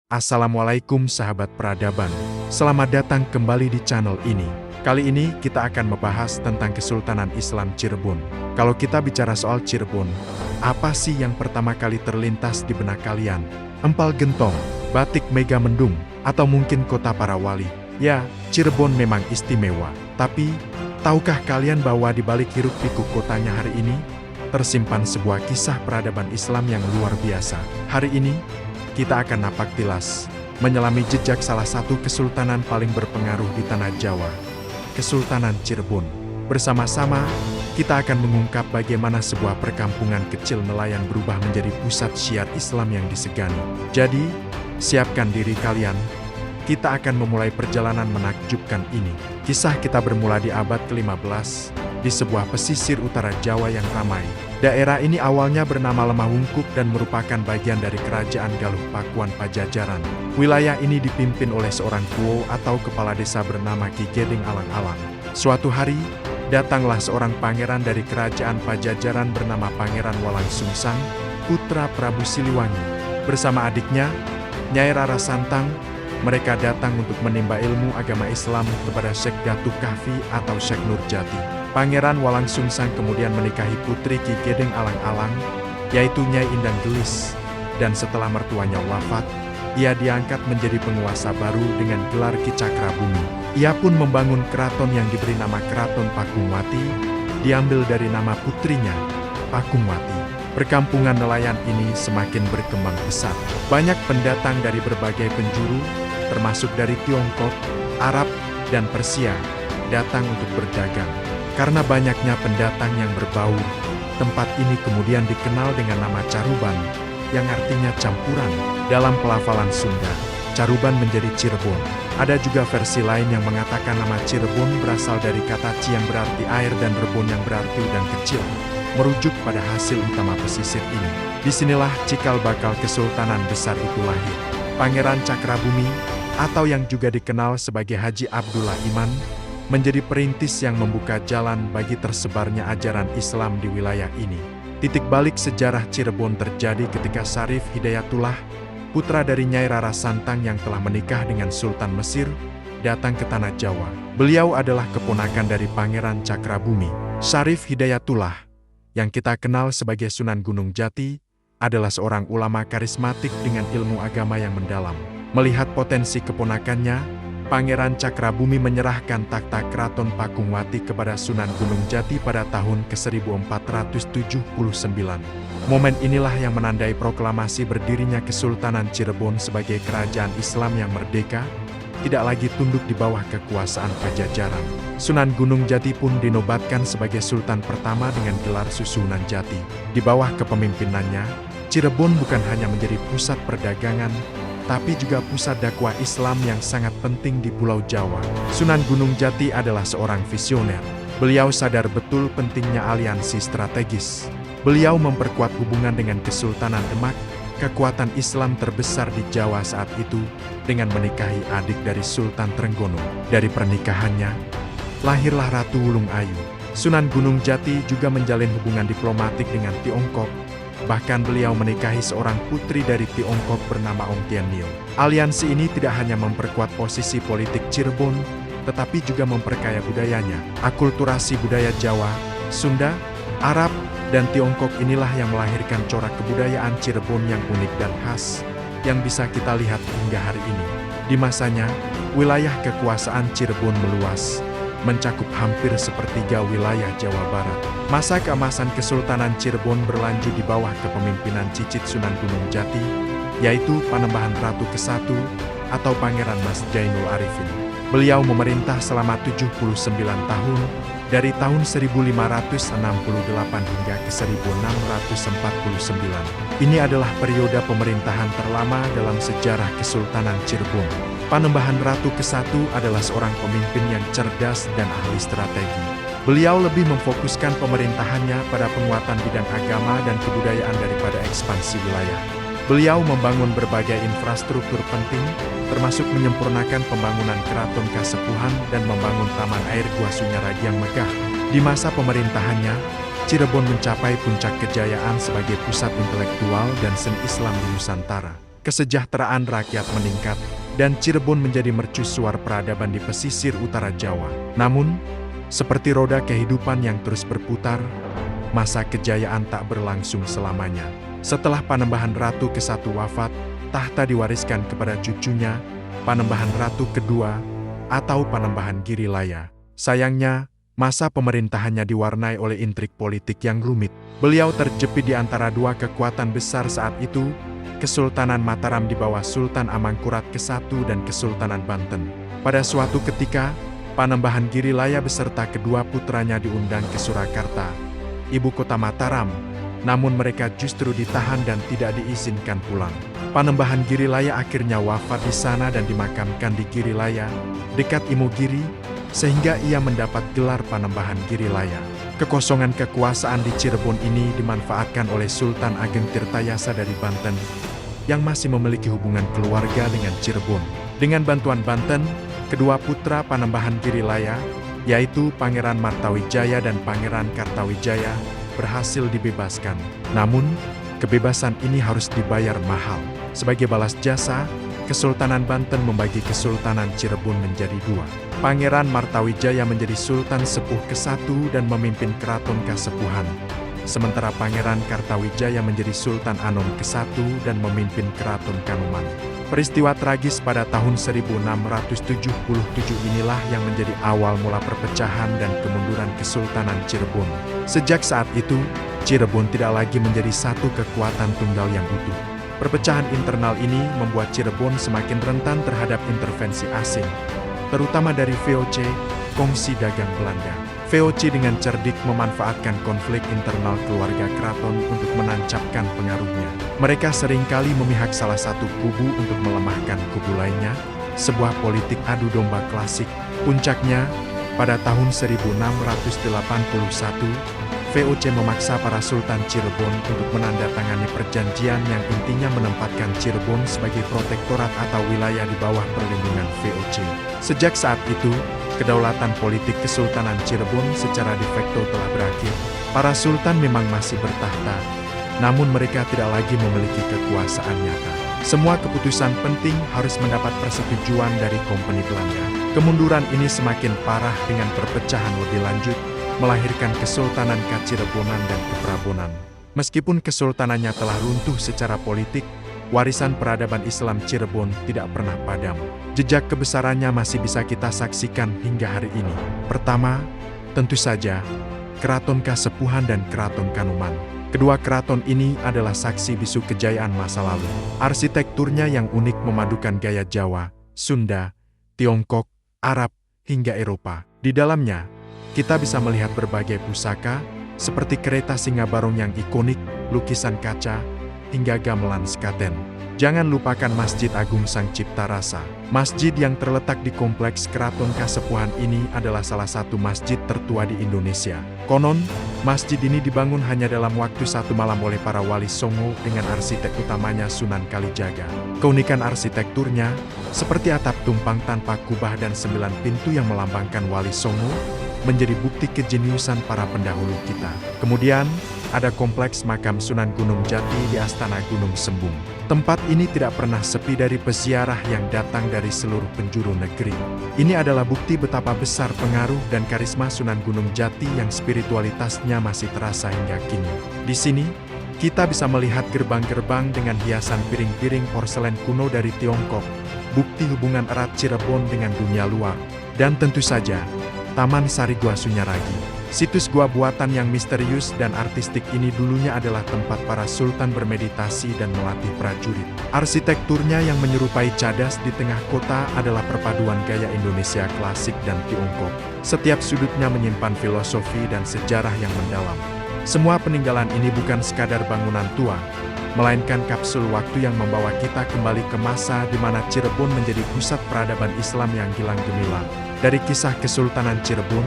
Assalamualaikum sahabat peradaban. Selamat datang kembali di channel ini. Kali ini kita akan membahas tentang Kesultanan Islam Cirebon. Kalau kita bicara soal Cirebon, apa sih yang pertama kali terlintas di benak kalian? Empal gentong, batik mega mendung, atau mungkin kota para wali? Ya, Cirebon memang istimewa. Tapi, tahukah kalian bahwa di balik hiruk-pikuk kotanya hari ini, tersimpan sebuah kisah peradaban Islam yang luar biasa. Hari ini, kita akan napak tilas, menyelami jejak salah satu kesultanan paling berpengaruh di tanah Jawa, Kesultanan Cirebon. Bersama-sama, kita akan mengungkap bagaimana sebuah perkampungan kecil nelayan berubah menjadi pusat syiar Islam yang disegani. Jadi, siapkan diri kalian, kita akan memulai perjalanan menakjubkan ini. Kisah kita bermula di abad ke-15, di sebuah pesisir utara Jawa yang ramai. Daerah ini awalnya bernama Lemah Wungkuk dan merupakan bagian dari Kerajaan Galuh Pakuan Pajajaran. Wilayah ini dipimpin oleh seorang kuo atau kepala desa bernama Ki Gedeng Alang-Alang. Suatu hari, datanglah seorang pangeran dari Kerajaan Pajajaran bernama Pangeran Walang Sungsang, putra Prabu Siliwangi. Bersama adiknya, Nyai Rara Santang, mereka datang untuk menimba ilmu agama Islam kepada Syekh Datuk Kahfi atau Syekh Nurjati. Pangeran Walang Sungsang kemudian menikahi putri Ki Gedeng Alang-Alang, yaitu Nyai Indang Gelis, dan setelah mertuanya wafat, ia diangkat menjadi penguasa baru dengan gelar Ki Cakrabumi. Ia pun membangun keraton yang diberi nama Keraton Pakungwati, diambil dari nama putrinya, Pakungwati. Perkampungan nelayan ini semakin berkembang pesat. Banyak pendatang dari berbagai penjuru, termasuk dari Tiongkok, Arab, dan Persia, datang untuk berdagang. Karena banyaknya pendatang yang berbaur, tempat ini kemudian dikenal dengan nama Caruban, yang artinya campuran. Dalam pelafalan Sunda, Caruban menjadi Cirebon. Ada juga versi lain yang mengatakan nama Cirebon berasal dari kata Ci yang berarti air dan Rebon yang berarti udang kecil, merujuk pada hasil utama pesisir ini. Disinilah cikal bakal Kesultanan Besar itu lahir. Pangeran Cakrabumi, atau yang juga dikenal sebagai Haji Abdullah Iman, menjadi perintis yang membuka jalan bagi tersebarnya ajaran Islam di wilayah ini. Titik balik sejarah Cirebon terjadi ketika Syarif Hidayatullah, putra dari Nyai Rara Santang yang telah menikah dengan Sultan Mesir, datang ke tanah Jawa. Beliau adalah keponakan dari Pangeran Cakrabumi. Syarif Hidayatullah, yang kita kenal sebagai Sunan Gunung Jati, adalah seorang ulama karismatik dengan ilmu agama yang mendalam. Melihat potensi keponakannya, Pangeran Cakrabumi menyerahkan takhta Keraton Pakungwati kepada Sunan Gunung Jati pada tahun ke-1479. Momen inilah yang menandai proklamasi berdirinya Kesultanan Cirebon sebagai kerajaan Islam yang merdeka, tidak lagi tunduk di bawah kekuasaan Pajajaran. Sunan Gunung Jati pun dinobatkan sebagai Sultan pertama dengan gelar Susunan Jati. Di bawah kepemimpinannya, Cirebon bukan hanya menjadi pusat perdagangan, tapi juga pusat dakwah Islam yang sangat penting di Pulau Jawa. Sunan Gunung Jati adalah seorang visioner. Beliau sadar betul pentingnya aliansi strategis. Beliau memperkuat hubungan dengan Kesultanan Demak, kekuatan Islam terbesar di Jawa saat itu, dengan menikahi adik dari Sultan Trenggono. Dari pernikahannya, lahirlah Ratu Wulung Ayu. Sunan Gunung Jati juga menjalin hubungan diplomatik dengan Tiongkok. Bahkan beliau menikahi seorang putri dari Tiongkok bernama Ong Tien Nio. Aliansi ini tidak hanya memperkuat posisi politik Cirebon, tetapi juga memperkaya budayanya. Akulturasi budaya Jawa, Sunda, Arab, dan Tiongkok inilah yang melahirkan corak kebudayaan Cirebon yang unik dan khas, yang bisa kita lihat hingga hari ini. Di masanya, wilayah kekuasaan Cirebon meluas, mencakup hampir sepertiga wilayah Jawa Barat. Masa keemasan Kesultanan Cirebon berlanjut di bawah kepemimpinan cicit Sunan Gunung Jati, yaitu Panembahan Ratu ke-1 atau Pangeran Mas Jainul Arifin. Beliau memerintah selama 79 tahun, dari tahun 1568 hingga ke 1649. Ini adalah periode pemerintahan terlama dalam sejarah Kesultanan Cirebon. Panembahan Ratu ke-1 adalah seorang pemimpin yang cerdas dan ahli strategi. Beliau lebih memfokuskan pemerintahannya pada penguatan bidang agama dan kebudayaan daripada ekspansi wilayah. Beliau membangun berbagai infrastruktur penting, termasuk menyempurnakan pembangunan keraton Kasepuhan dan membangun taman air Gua Sunyaragi yang megah. Di masa pemerintahannya, Cirebon mencapai puncak kejayaan sebagai pusat intelektual dan seni Islam di Nusantara. kesejahteraan rakyat meningkat, dan Cirebon menjadi mercusuar peradaban di pesisir utara Jawa. Namun, seperti roda kehidupan yang terus berputar, masa kejayaan tak berlangsung selamanya. Setelah Panembahan Ratu ke-1 wafat, tahta diwariskan kepada cucunya, Panembahan Ratu kedua, atau Panembahan Girilaya. Sayangnya, masa pemerintahannya diwarnai oleh intrik politik yang rumit. Beliau terjepit di antara dua kekuatan besar saat itu, Kesultanan Mataram di bawah Sultan Amangkurat ke-1 dan Kesultanan Banten. Pada suatu ketika, Panembahan Girilaya beserta kedua putranya diundang ke Surakarta, ibu kota Mataram, namun mereka justru ditahan dan tidak diizinkan pulang. Panembahan Girilaya akhirnya wafat di sana dan dimakamkan di Girilaya, dekat Imogiri, sehingga ia mendapat gelar Panembahan Girilaya. Kekosongan kekuasaan di Cirebon ini dimanfaatkan oleh Sultan Ageng Tirtayasa dari Banten, yang masih memiliki hubungan keluarga dengan Cirebon. Dengan bantuan Banten, kedua putra Panembahan Girilaya, yaitu Pangeran Martawijaya dan Pangeran Kartawijaya, berhasil dibebaskan. Namun, kebebasan ini harus dibayar mahal. Sebagai balas jasa, Kesultanan Banten membagi Kesultanan Cirebon menjadi dua. Pangeran Martawijaya menjadi Sultan Sepuh ke-1 dan memimpin Keraton Kasepuhan. Sementara Pangeran Kartawijaya menjadi Sultan Anom ke-1 dan memimpin Keraton Kanoman. Peristiwa tragis pada tahun 1677 inilah yang menjadi awal mula perpecahan dan kemunduran Kesultanan Cirebon. Sejak saat itu, Cirebon tidak lagi menjadi satu kekuatan tunggal yang utuh. Perpecahan internal ini membuat Cirebon semakin rentan terhadap intervensi asing, terutama dari VOC, Kongsi Dagang Belanda. VOC dengan cerdik memanfaatkan konflik internal keluarga keraton untuk menancapkan pengaruhnya. Mereka seringkali memihak salah satu kubu untuk melemahkan kubu lainnya, sebuah politik adu domba klasik. Puncaknya, pada tahun 1681, VOC memaksa para Sultan Cirebon untuk menandatangani perjanjian yang intinya menempatkan Cirebon sebagai protektorat atau wilayah di bawah perlindungan VOC. Sejak saat itu, kedaulatan politik Kesultanan Cirebon secara de facto telah berakhir. Para sultan memang masih bertahta, namun mereka tidak lagi memiliki kekuasaan nyata. Semua keputusan penting harus mendapat persetujuan dari Kompeni Belanda. Kemunduran ini semakin parah dengan perpecahan lebih lanjut, melahirkan Kesultanan Kacirebonan dan Keprabonan. Meskipun kesultanannya telah runtuh secara politik, warisan peradaban Islam Cirebon tidak pernah padam. Jejak kebesarannya masih bisa kita saksikan hingga hari ini. Pertama, tentu saja, Keraton Kasepuhan dan Keraton Kanoman. Kedua keraton ini adalah saksi bisu kejayaan masa lalu. Arsitekturnya yang unik memadukan gaya Jawa, Sunda, Tiongkok, Arab, hingga Eropa. Di dalamnya, kita bisa melihat berbagai pusaka, seperti kereta Singabarong yang ikonik, lukisan kaca, hingga gamelan sekaten. Jangan lupakan Masjid Agung Sang Cipta Rasa. Masjid yang terletak di kompleks Keraton Kasepuhan ini adalah salah satu masjid tertua di Indonesia. Konon, masjid ini dibangun hanya dalam waktu 1 malam oleh para wali Songo dengan arsitek utamanya Sunan Kalijaga. Keunikan arsitekturnya, seperti atap tumpang tanpa kubah dan 9 pintu yang melambangkan wali Songo, menjadi bukti kejeniusan para pendahulu kita. Kemudian, ada kompleks makam Sunan Gunung Jati di Astana Gunung Sembung. Tempat ini tidak pernah sepi dari peziarah yang datang dari seluruh penjuru negeri. Ini adalah bukti betapa besar pengaruh dan karisma Sunan Gunung Jati yang spiritualitasnya masih terasa hingga kini. Di sini, kita bisa melihat gerbang-gerbang dengan hiasan piring-piring porselen kuno dari Tiongkok, bukti hubungan erat Cirebon dengan dunia luar, dan tentu saja, Taman Sari Gua Sunyaragi. Situs gua buatan yang misterius dan artistik ini dulunya adalah tempat para sultan bermeditasi dan melatih prajurit. Arsitekturnya yang menyerupai cadas di tengah kota adalah perpaduan gaya Indonesia klasik dan Tiongkok. Setiap sudutnya menyimpan filosofi dan sejarah yang mendalam. Semua peninggalan ini bukan sekadar bangunan tua, melainkan kapsul waktu yang membawa kita kembali ke masa di mana Cirebon menjadi pusat peradaban Islam yang gilang gemilang. Dari kisah Kesultanan Cirebon,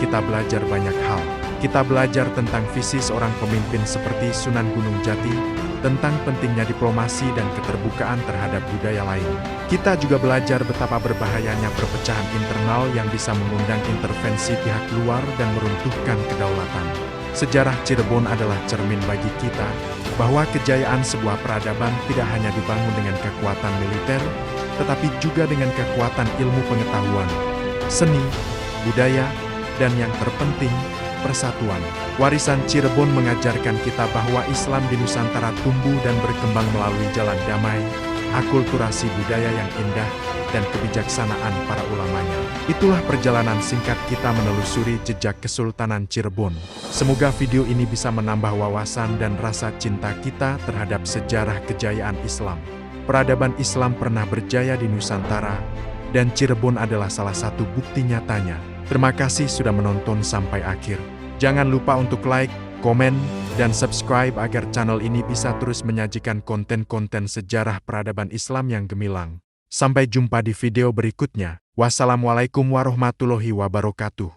kita belajar banyak hal. Kita belajar tentang visi seorang pemimpin seperti Sunan Gunung Jati, tentang pentingnya diplomasi dan keterbukaan terhadap budaya lain. Kita juga belajar betapa berbahayanya perpecahan internal yang bisa mengundang intervensi pihak luar dan meruntuhkan kedaulatan. Sejarah Cirebon adalah cermin bagi kita, bahwa kejayaan sebuah peradaban tidak hanya dibangun dengan kekuatan militer, tetapi juga dengan kekuatan ilmu pengetahuan, seni, budaya, dan yang terpenting, persatuan. Warisan Cirebon mengajarkan kita bahwa Islam di Nusantara tumbuh dan berkembang melalui jalan damai, akulturasi budaya yang indah, dan kebijaksanaan para ulamanya. Itulah perjalanan singkat kita menelusuri jejak Kesultanan Cirebon. Semoga video ini bisa menambah wawasan dan rasa cinta kita terhadap sejarah kejayaan Islam. Peradaban Islam pernah berjaya di Nusantara, dan Cirebon adalah salah satu bukti nyatanya. Terima kasih sudah menonton sampai akhir. Jangan lupa untuk like, komen, dan subscribe agar channel ini bisa terus menyajikan konten-konten sejarah peradaban Islam yang gemilang. Sampai jumpa di video berikutnya. Wassalamualaikum warahmatullahi wabarakatuh.